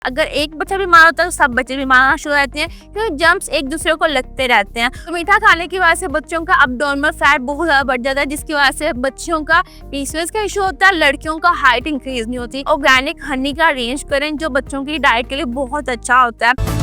अगर एक बच्चा बीमार होता है तो सब बच्चे बीमार होना शुरू हो जाते हैं, क्योंकि जर्म्स एक दूसरे को लगते रहते हैं। तो मीठा खाने की वजह से बच्चों का अब्डोमिनल फैट बहुत ज़्यादा बढ़ जाता है, जिसकी वजह से बच्चों का पीसीओएस का इशू होता है, लड़कियों का हाइट इंक्रीज नहीं होती। ऑर्गेनिक हनी का अरेंज करें जो बच्चों की डाइट के लिए बहुत अच्छा होता है।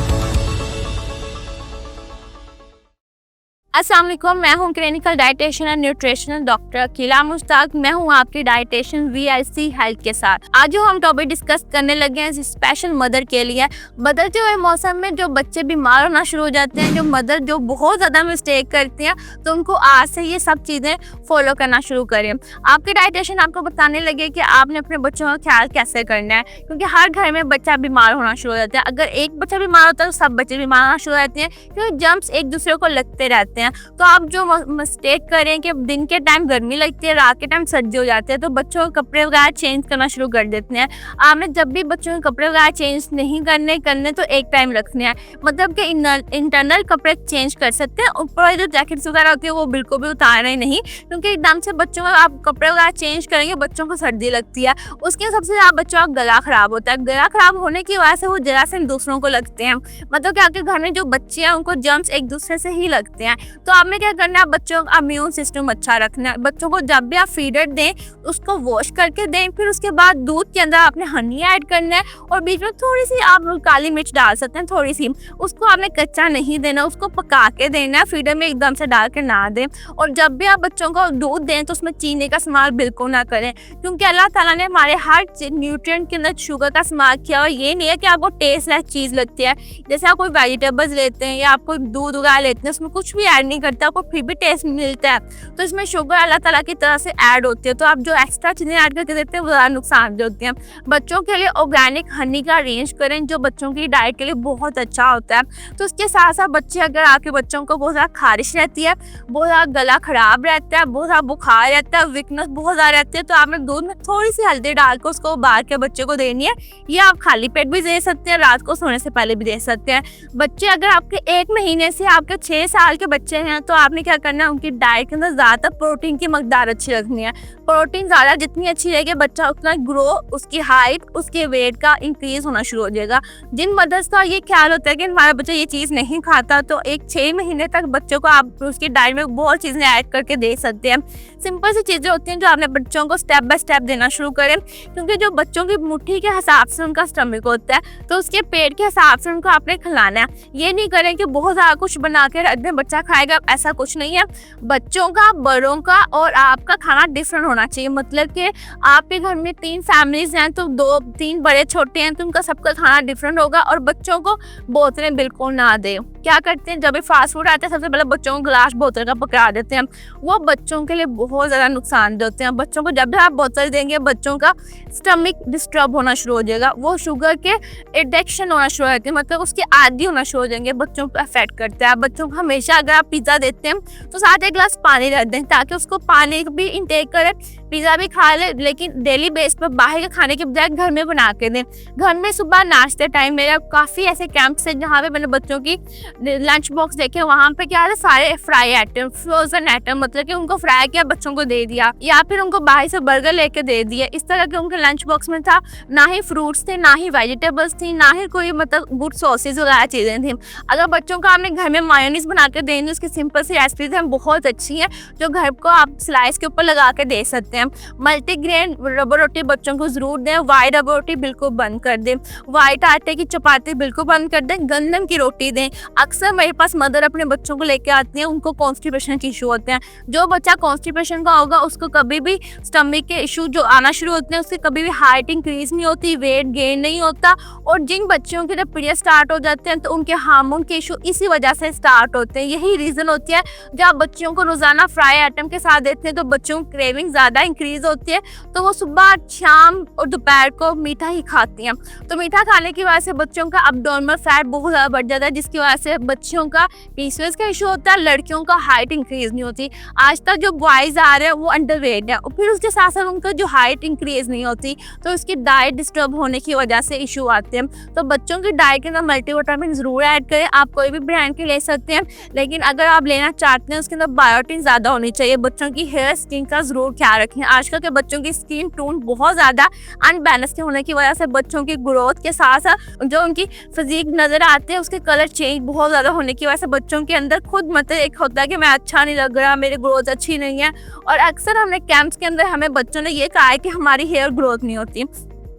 अस्सलाम वालेकुम, मैं हूं clinical dietitian and nutritional doctor Akila Mushtaq. मैं हूं आपकी डाइटिशियन वीआईसी हेल्थ के साथ। आज जो हम टॉपिक डिस्कस करने लगे हैं स्पेशल मदर के लिए। बदलते हुए मौसम में जो बच्चे बीमार होना शुरू हो जाते हैं, जो मदर जो बहुत ज़्यादा मिस्टेक करती हैं, तो उनको आज से ये सब चीज़ें फॉलो करना शुरू करें। आपके डाइटिशियन आपको बताने लगे कि आपने अपने बच्चों का ख्याल कैसे करना है, क्योंकि हर घर में बच्चा बीमार होना शुरू हो जाता है। अगर एक बच्चा बीमार होता है तो सब बच्चे बीमार होना शुरू हो जाते हैं, क्योंकि जर्म्स एक दूसरे को लगते रहते हैं। तो आप जो मिस्टेक करें कि दिन के टाइम गर्मी लगती है, रात के टाइम सर्दी हो जाती है, तो बच्चों के कपड़े वगैरह चेंज करना शुरू कर देते हैं। आपने जब भी बच्चों के कपड़े वगैरह चेंज नहीं करने तो एक टाइम रखने हैं, मतलब कि इंटरनल कपड़े चेंज कर सकते हैं। ऊपर वाली जो जैकेट्स वगैरह होती है वो बिल्कुल भी उतारना ही नहीं, क्योंकि एकदम से बच्चों का आप कपड़े वगैरह चेंज करेंगे, बच्चों को सर्दी लगती है। उसके सबसे ज़्यादा बच्चों का गला खराब होता है। गला खराब होने की वजह से वो जरासीम दूसरों को लगते हैं, मतलब कि आपके घर में जो बच्चे हैं उनको जर्म्स एक दूसरे से ही लगते हैं। तो आपने क्या करना है, बच्चों का इम्यून सिस्टम अच्छा रखना है। बच्चों को जब भी आप फीडर दें उसको वॉश करके दें, फिर उसके बाद दूध के अंदर आपने हनी ऐड करना है और बीच में थोड़ी सी आप काली मिर्च डाल सकते हैं, थोड़ी सी। उसको आपने कच्चा नहीं देना, उसको पका के देना है, फीडर में एकदम से डाल के ना दें। और जब भी आप बच्चों को दूध दें तो उसमें चीनी का इस्तेमाल बिल्कुल ना करें, क्योंकि अल्लाह ताला ने हमारे हर न्यूट्रिएंट के अंदर शुगर का इस्तेमाल किया हुआ। ये नहीं है कि आपको टेस्ट लेस चीज़ लगती है, जैसे आप कोई वेजिटेबल्स लेते हैं या आप कोई दूध उगा लेते हैं, उसमें कुछ भी ऐड नहीं करते, आपको फिर भी टेस्ट मिलता है। तो इसमें शुगर अल्लाह ताला की तरफ से ऐड होती है, तो आप जो एक्स्ट्रा चीज़ें ऐड करके देते हैं वो ज़्यादा नुकसान दे होती हैं। बच्चों के लिए ऑर्गेनिक हनी का अरेंज करें जो बच्चों की डाइट के लिए बहुत अच्छा होता है। तो उसके साथ साथ बच्चे, अगर आपके बच्चों को बहुत ज़्यादा खारिश रहती है, बहुत ज़्यादा गला खराब रहता है, बहुत ज़्यादा बुखार रहता है, वीकनेस बहुत ज़्यादा रहती है, तो आपने दूध में थोड़ी सी हल्दी डाल कर उसको उबाल के बच्चे को देनी है। ये आप खाली पेट भी दे सकते हैं, रात को सोने से पहले भी दे सकते हैं। बच्चे अगर आपके 1 महीने से आपके 6 साल के बच्चे हैं तो आपने क्या करना है, उनकी डाइट के अंदर ज़्यादातर प्रोटीन की मकदार अच्छी रखनी है। प्रोटीन ज़्यादा जितनी अच्छी रहेगी, बच्चा उतना ग्रो, उसकी हाइट, उसके वेट का इंक्रीज होना शुरू हो जाएगा। जिन मदर्स का ये ख्याल होता है कि हमारा बच्चा ये चीज़ नहीं खाता, तो 6 महीने तक बच्चों को आप उसकी डाइट में बहुत चीज़ें ऐड करके दे सकते हैं। सिंपल सी चीज़ें होती हैं जो आपने बच्चों को स्टेप बाय स्टेप देना शुरू करें, क्योंकि जो बच्चों की मुट्ठी के हिसाब से उनका स्टमक होता है, तो उसके पेट के हिसाब से उनको आपने खिलाना है। ये नहीं करें कि बहुत ज़्यादा कुछ बना के रख दें, बच्चा खाएगा, ऐसा कुछ नहीं है। बच्चों का, बड़ों का और आपका खाना डिफरेंट होना चाहिए, मतलब कि आपके घर में 3 फैमिलीज हैं तो 2-3 बड़े छोटे हैं, तो उनका सबका खाना डिफरेंट होगा। और बच्चों को बोतलें बिल्कुल ना दें। क्या करते हैं, जब भी फास्ट फूड आता है सबसे पहले बच्चों को गिलास बोतल का पकड़ा देते हैं, वो बच्चों के लिए बहुत ज़्यादा नुकसान देते हैं। बच्चों को जब भी आप बोतल देंगे बच्चों का स्टमक डिस्टर्ब होना शुरू हो जाएगा, वो शुगर के एडिक्शन होना शुरू हो जाती है, मतलब उसके आदी होना शुरू हो जाएंगे, बच्चों को अफेक्ट करता है। बच्चों को हमेशा अगर आप पिज़्ज़ा देते हैं तो साथ एक गिलास पानी रख दें, ताकि उसको पानी भी इंटेक करे, पिज़्ज़ा भी खा ले, लेकिन डेली बेस पर बाहर के खाने के बजाय घर में बना के दें। घर में सुबह नाश्ते टाइम मेरा काफ़ी ऐसे कैंप्स हैं जहाँ पे मैंने बच्चों की लंच बॉक्स देखे, वहाँ पे क्या है, सारे फ्राई आइटम, फ्रोजन आइटम, मतलब कि उनको फ्राई किया, बच्चों को दे दिया, या फिर उनको बाहर से बर्गर लेके दे दिया। इस तरह के उनके लंच बॉक्स में था, ना ही फ्रूट्स थे, ना ही वेजिटेबल्स थी, ना ही कोई मतलब गुड सॉसेज वगैरह चीज़ें थी। अगर बच्चों को आपने घर में मायोनीज बना के देनी, उसकी सिंपल सी रेसिपीज हैं, बहुत अच्छी हैं, जो घर को आप स्लाइस के ऊपर लगा के दे सकते हैं। मल्टीग्रेन रबर रोटी बच्चों को ज़रूर दें, वाइट रबर रोटी बिल्कुल बंद कर दें, वाइट आटे की चपाती बिल्कुल बंद कर दें, गंदम की रोटी दें। अक्सर मेरे पास मदर अपने बच्चों को लेके आती हैं, उनको कॉन्स्टिपेशन के इशू होते हैं। जो बच्चा कॉन्स्टिपेशन का होगा उसको कभी भी स्टमक के इशू जो आना शुरू होते हैं, उसकी कभी भी हाइट इंक्रीज नहीं होती, वेट गेन नहीं होता। और जिन बच्चों के जब पीरियड स्टार्ट हो जाते हैं तो उनके हार्मोन के इशू इसी वजह से स्टार्ट होते हैं। यही रीज़न होती है। जब आप बच्चों को रोज़ाना फ्राई आइटम के साथ देते हैं तो बच्चों की क्रेविंग ज़्यादा इंक्रीज होती है, तो वो सुबह, शाम और दोपहर को मीठा ही खाती हैं। तो मीठा खाने की वजह से बच्चों का अब्डोमिनल फैट बहुत ज़्यादा बढ़ जाता है, जिसकी वजह से बच्चों का पीसीओएस का इशू होता है, लड़कियों का हाइट इंक्रीज नहीं होती। आज तक जो बॉयज़ आ रहे हैं वो अंडरवेट है, और फिर उसके साथ साथ उनका जो हाइट इंक्रीज नहीं होती, तो उसकी डाइट डिस्टर्ब होने की वजह से इशू आते हैं। तो बच्चों की डाइट के अंदर मल्टीविटामिन ज़रूर ऐड करें। आप कोई भी ब्रांड के ले सकते हैं, लेकिन अगर आप लेना चाहते हैं उसके अंदर बायोटिन ज़्यादा होनी चाहिए। बच्चों की हेयर स्किन का ज़रूर ख्याल रखें। आजकल के बच्चों की स्किन टोन बहुत ज़्यादा अनबैलेंस होने की वजह से बच्चों की ग्रोथ के साथ साथ जो उनकी फिजिक नज़र आते हैं उसके कलर चेंज बहुत ज़्यादा होने की वजह से बच्चों के अंदर खुद मतलब एक होता है कि मैं अच्छा नहीं लग रहा, मेरी ग्रोथ अच्छी नहीं है। और अक्सर हमने कैंप्स के अंदर हमें बच्चों ने ये कहा है कि हमारी हेयर ग्रोथ नहीं होती।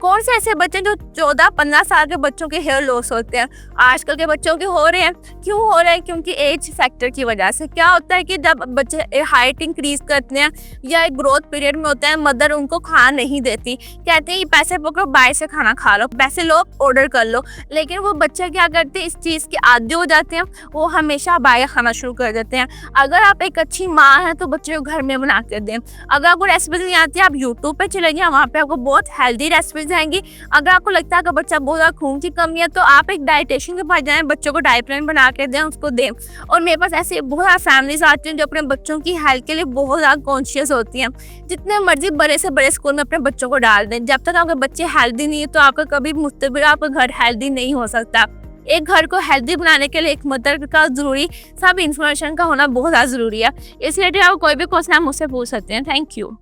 कौन से ऐसे बच्चे जो 14-15 साल के बच्चों के हेयर लॉस होते हैं? आजकल के बच्चों के हो रहे हैं। क्यों हो रहे हैं? क्योंकि एज फैक्टर की वजह से। क्या होता है कि जब बच्चे हाइट इंक्रीज करते हैं या एक ग्रोथ पीरियड में होते हैं, मदर उनको खाना नहीं देती, कहते हैं पैसे पकड़ो बाहर से खाना खा लो, पैसे लो ऑर्डर कर लो। लेकिन वो बच्चे क्या करते हैं, इस चीज़ के आदी हो जाते हैं, वो हमेशा बाहर खाना शुरू कर देते हैं। अगर आप एक अच्छी माँ हैं तो बच्चे को घर में बना कर दें। अगर आपको रेसिपीज नहीं आती आप यूट्यूब पर चले जाएं, वहाँ पे आपको बहुत हेल्दी रेसिपीज आएंगी। अगर आपको लगता है कि बच्चा बहुत ज़्यादा खून की कमी है तो आप एक डाइटिशियन के पास जाएं, बच्चों को डाइट प्लान बना के दें, उसको दें। और मेरे पास ऐसे बहुत सारी फैमिलीज आती हैं जो अपने बच्चों की हेल्थ के लिए बहुत ज़्यादा कॉन्शियस होती हैं। जितने मर्जी बड़े से बड़े स्कूल में अपने बच्चों को डाल दें, जब तक आपके बच्चे हेल्दी नहीं है तो आपका कभी मुस्तबिल आपका घर हेल्दी नहीं हो सकता। एक घर को हेल्दी बनाने के लिए एक मदर का जरूरी सब इन्फॉर्मेशन का होना बहुत ज़्यादा ज़रूरी है। इसलिए आप कोई भी क्वेश्चन आप मुझसे पूछ सकते हैं। Thank you.